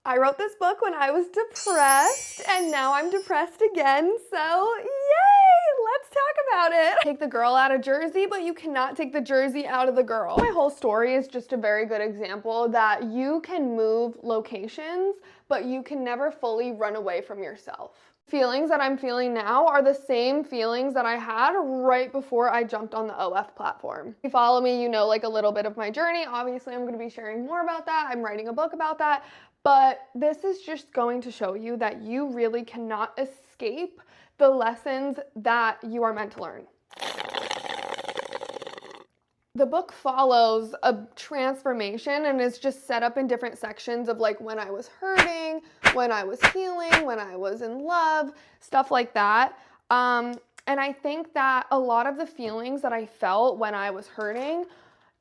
I wrote this book when I was depressed, and now I'm depressed again, so yay! Let's talk about it. Take the girl out of Jersey, but you cannot take the Jersey out of the girl. My whole story is just a very good example that you can move locations, but you can never fully run away from yourself. Feelings that I'm feeling now are the same feelings that I had right before I jumped on the OF platform. If you follow me, you know like a little bit of my journey. Obviously, I'm going to be sharing more about that. I'm writing a book about that. But this is just going to show you that you really cannot escape the lessons that you are meant to learn. The book follows a transformation and is just set up in different sections of like when I was hurting, when I was healing, when I was in love, stuff like that. And I think that a lot of the feelings that I felt when I was hurting,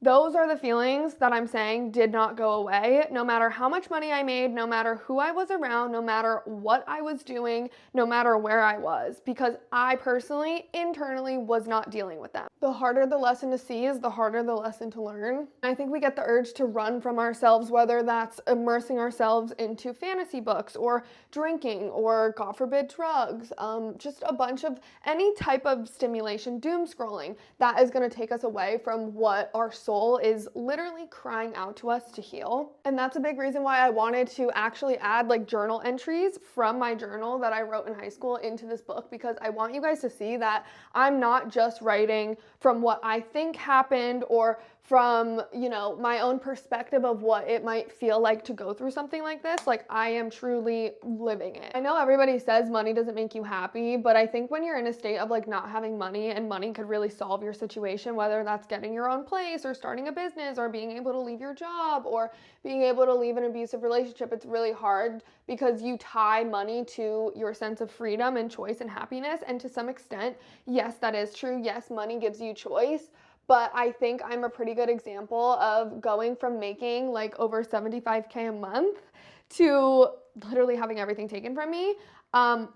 those are the feelings that I'm saying did not go away, no matter how much money I made, no matter who I was around, no matter what I was doing, no matter where I was, because I personally, internally, was not dealing with them. The harder the lesson to see is the harder the lesson to learn. I think we get the urge to run from ourselves, whether that's immersing ourselves into fantasy books or drinking or, God forbid, drugs, just a bunch of any type of stimulation, doom scrolling, that is going to take us away from what our soul is literally crying out to us to heal. And that's a big reason why I wanted to actually add like journal entries from my journal that I wrote in high school into this book, because I want you guys to see that I'm not just writing from what I think happened or from, you know, my own perspective of what it might feel like to go through something like this. Like, I am truly living it. I know everybody says money doesn't make you happy, but I think when you're in a state of like not having money, and money could really solve your situation, whether that's getting your own place or starting a business or being able to leave your job or being able to leave an abusive relationship, it's really hard because you tie money to your sense of freedom and choice and happiness. And to some extent, yes, that is true. Yes, money gives you choice. But I think I'm a pretty good example of going from making like over $75K a month to literally having everything taken from me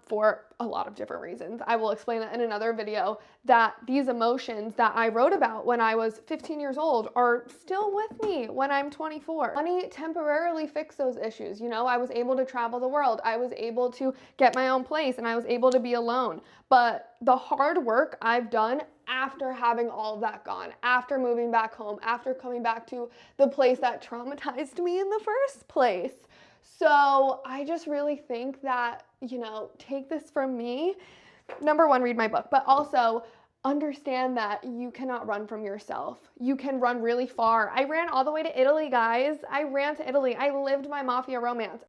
for a lot of different reasons. I will explain that in another video, that these emotions that I wrote about when I was 15 years old are still with me when I'm 24. Money temporarily fixed those issues. You know, I was able to travel the world. I was able to get my own place, and I was able to be alone. But the hard work I've done after having all of that gone, after moving back home, after coming back to the place that traumatized me in the first place. So I just really think that, you know, take this from me. Number one, read my book, but also understand that you cannot run from yourself. You can run really far. I ran all the way to Italy, guys. I ran to Italy. I lived my mafia romance.